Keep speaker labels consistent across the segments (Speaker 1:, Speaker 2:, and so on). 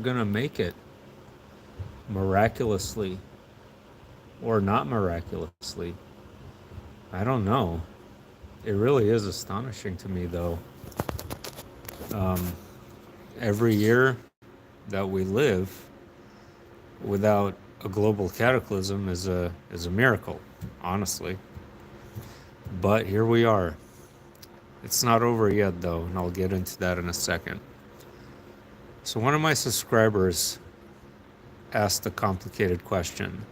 Speaker 1: gonna make it miraculously or not miraculously. I don't know. It really is astonishing to me, though. Um, every year that we live without a global cataclysm is a miracle, honestly. But here we are. It's not over yet, though, and I'll get into that in a second. So, one of my subscribers asked a complicated question.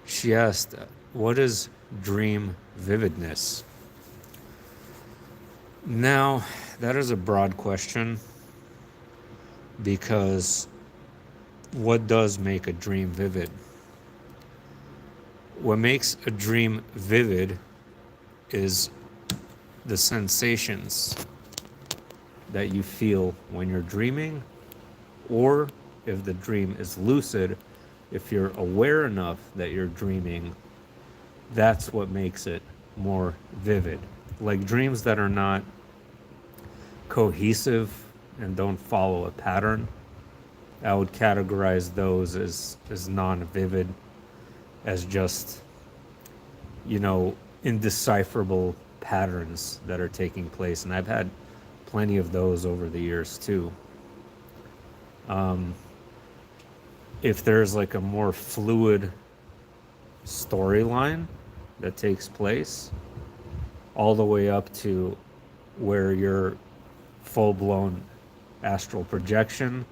Speaker 1: She asked, "What is dream vividness?" Now, that is a broad question because what does make a dream vivid? What makes a dream vivid is the sensations that you feel when you're dreaming, or if the dream is lucid, if you're aware enough that you're dreaming, that's what makes it more vivid. Like dreams that are not cohesive and don't follow a pattern, I would categorize those as non-vivid, as just, you know, indecipherable patterns that are taking place. And I've had plenty of those over the years too. Um, if there's like a more fluid storyline that takes place, all the way up to where you're full blown astral projection.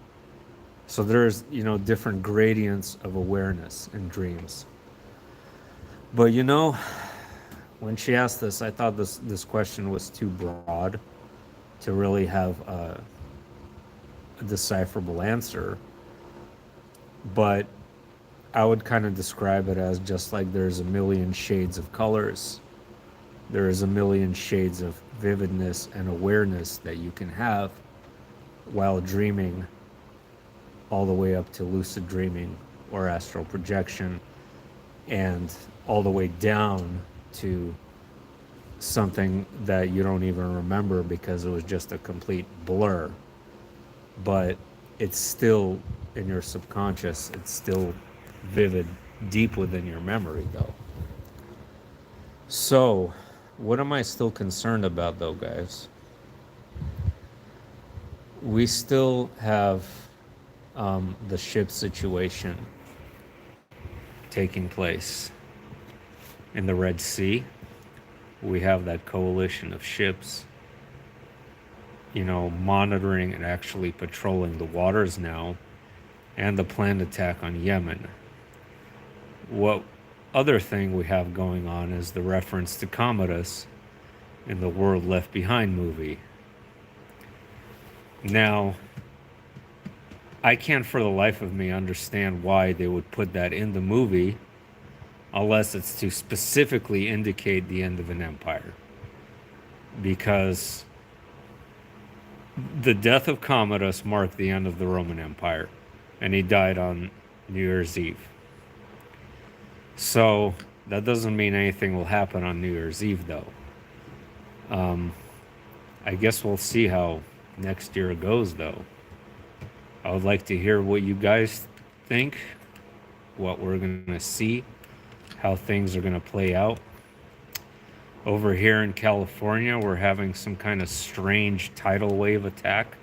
Speaker 1: So there's, different gradients of awareness in dreams. But when she asked this, I thought this question was too broad to really have a decipherable answer. But I would kind of describe it as just like there's a million shades of colors. There is a million shades of vividness and awareness that you can have while dreaming, all the way up to lucid dreaming or astral projection, and all the way down to something that you don't even remember because it was just a complete blur. But it's still in your subconscious, it's still vivid deep within your memory, though. So, what am I still concerned about, though, guys? We still have the ship situation taking place in the Red Sea. We have that coalition of ships, monitoring and actually patrolling the waters now, and the planned attack on Yemen. What other thing we have going on is the reference to Commodus in the World Left Behind movie. Now, I can't for the life of me understand why they would put that in the movie unless it's to specifically indicate the end of an empire. Because the death of Commodus marked the end of the Roman Empire, and he died on New Year's Eve. So that doesn't mean anything will happen on New Year's Eve, though. I guess we'll see how next year goes, though. I would like to hear what you guys think, what we're going to see, how things are going to play out. Over here in California, we're having some kind of strange tidal wave attack.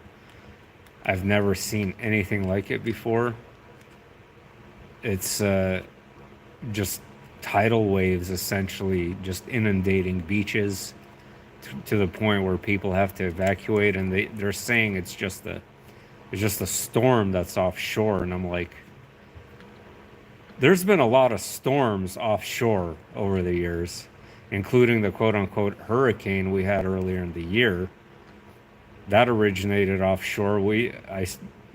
Speaker 1: I've never seen anything like it before. It's just tidal waves essentially just inundating beaches to the point where people have to evacuate, and they're saying it's just a storm that's offshore. And I'm like, there's been a lot of storms offshore over the years, including the quote unquote hurricane we had earlier in the year. That originated offshore. We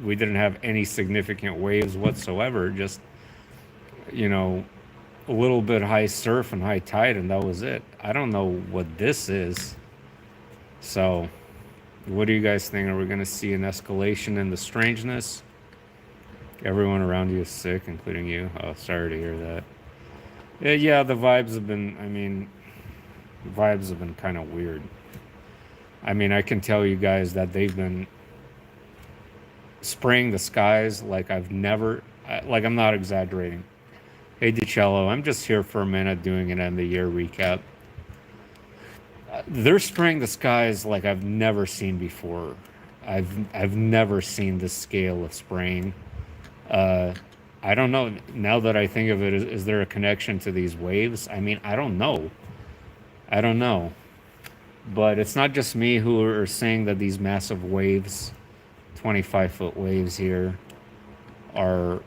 Speaker 1: didn't have any significant waves whatsoever, just, a little bit high surf and high tide, and that was it. I don't know what this is. So, what do you guys think? Are we going to see an escalation in the strangeness? Everyone around you is sick, including you. Oh, sorry to hear that. Yeah, the vibes have been, kind of weird. I can tell you guys that they've been spraying the skies like I've never, like I'm not exaggerating. Hey DiCello, I'm just here for a minute doing an end of the year recap. They're spraying the skies like I've never seen before. I've never seen this scale of spraying. Uh, I don't know. Now that I think of it, is there a connection to these waves? I mean, I don't know. I don't know. But it's not just me who are saying that these massive waves, 25-foot waves here, are.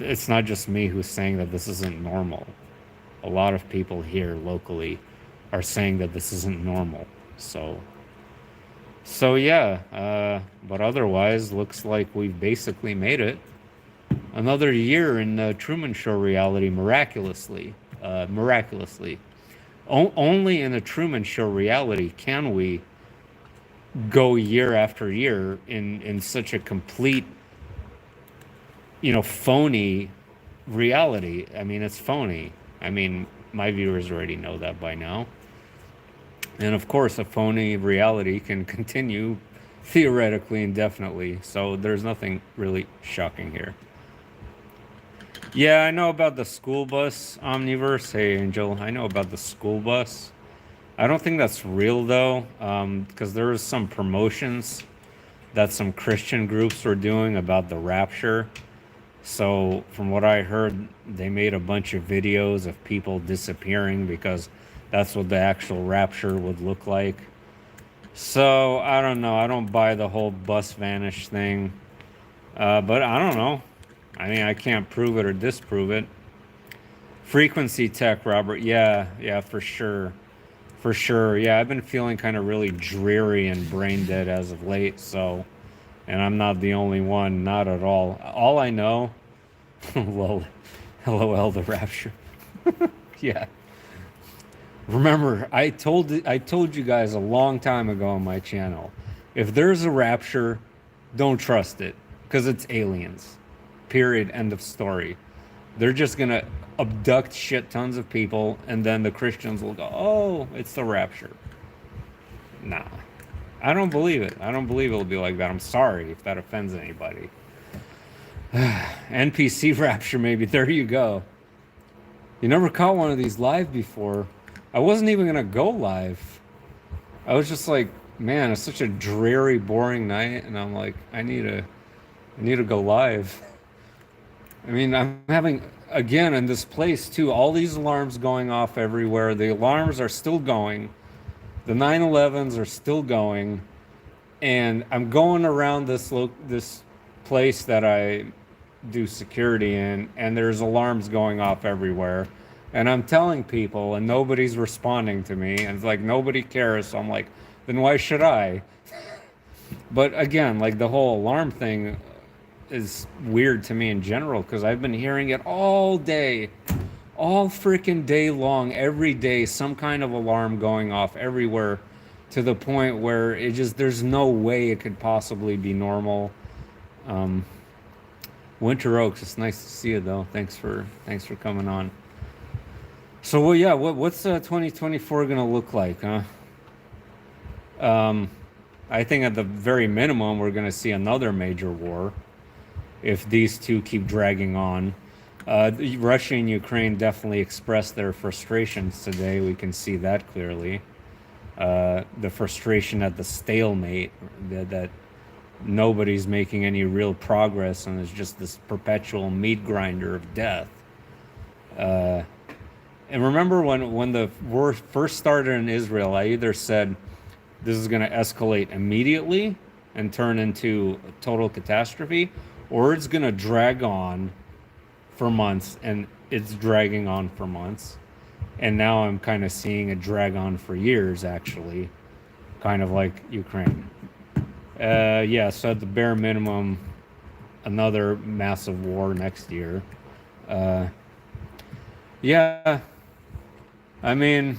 Speaker 1: It's not just me who's saying that this isn't normal. A lot of people here locally are saying that this isn't normal. So yeah. But otherwise, looks like we've basically made it. Another year in the Truman Show reality, miraculously. Miraculously. Only in the Truman Show reality can we go year after year in such a complete, phony reality. I mean, it's phony. I mean, my viewers already know that by now. And of course, a phony reality can continue theoretically indefinitely. So there's nothing really shocking here. Yeah, I know about the school bus Omniverse. Hey, Angel, I know about the school bus. I don't think that's real though, because there was some promotions that some Christian groups were doing about the rapture. So, from what I heard, they made a bunch of videos of people disappearing because that's what the actual rapture would look like. So, I don't know. I don't buy the whole bus vanish thing. But I don't know. I mean, I can't prove it or disprove it. Frequency tech, Robert. Yeah, for sure. For sure. Yeah, I've been feeling kind of really dreary and brain dead as of late, so. And I'm not the only one, not at all. All I know. LOL, the rapture. Yeah. Remember, I told you guys a long time ago on my channel, if there's a rapture, don't trust it because it's aliens. Period. End of story. They're just gonna abduct shit tons of people, and then the Christians will go, "Oh, it's the rapture." Nah, I don't believe it. I don't believe it'll be like that. I'm sorry if that offends anybody. NPC rapture, maybe. There you go. You never caught one of these live before. I wasn't even gonna go live. I was just like, man, it's such a dreary, boring night, and I'm like, I need to go live. I mean, I'm having again in this place too. All these alarms going off everywhere. The alarms are still going. The 911s are still going, and I'm going around this place that I do security in, and there's alarms going off everywhere. And I'm telling people, and nobody's responding to me, and it's like nobody cares. So I'm like, then why should I? But again, like the whole alarm thing is weird to me in general because I've been hearing it all day, all freaking day long, every day, some kind of alarm going off everywhere to the point where there's no way it could possibly be normal. Um, Winter Oaks, it's nice to see you though. Thanks for coming on. So, well, yeah, what's 2024 gonna look like, huh? Um, I think at the very minimum, we're gonna see another major war if these two keep dragging on. Russia and Ukraine definitely expressed their frustrations today. We can see that clearly. The frustration at the stalemate, that nobody's making any real progress, and it's just this perpetual meat grinder of death. Uh, and remember when the war first started in Israel, I either said this is going to escalate immediately and turn into a total catastrophe, or it's going to drag on for months, and it's dragging on for months. And now I'm kind of seeing it drag on for years, actually, kind of like Ukraine. Yeah, so at the bare minimum, another massive war next year. Yeah, I mean,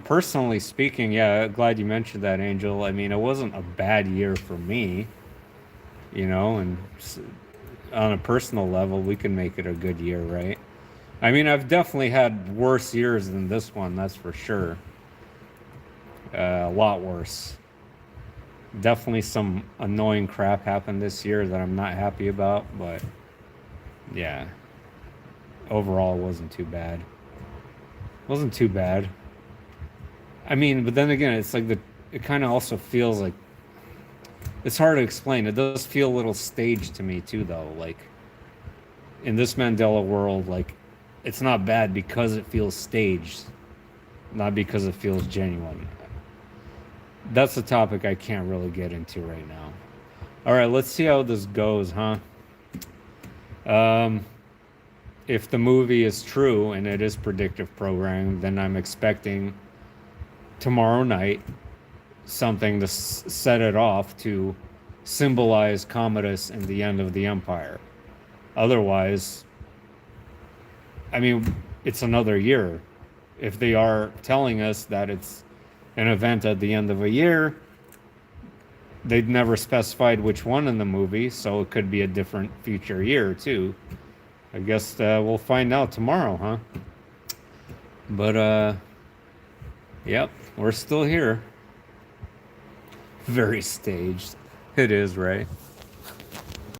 Speaker 1: personally speaking, yeah, glad you mentioned that, Angel. I mean, it wasn't a bad year for me, and on a personal level, we can make it a good year, right? I mean, I've definitely had worse years than this one, that's for sure. A lot worse. Definitely some annoying crap happened this year that I'm not happy about, but yeah, overall it wasn't too bad. Wasn't too bad. I mean, but then again, it's like it kind of also feels like it's hard to explain. It does feel a little staged to me too, though. Like in this Mandela world, like it's not bad because it feels staged, not because it feels genuine. That's a topic I can't really get into right now. All right, let's see how this goes, huh? Um, if the movie is true and it is predictive programming, then I'm expecting tomorrow night something to set it off to symbolize Commodus and the end of the empire. Otherwise, I mean, it's another year. If they are telling us that it's an event at the end of a year, they'd never specified which one in the movie, so it could be a different future year too. I guess we'll find out tomorrow, huh? But yep, we're still here. Very staged. It is, right?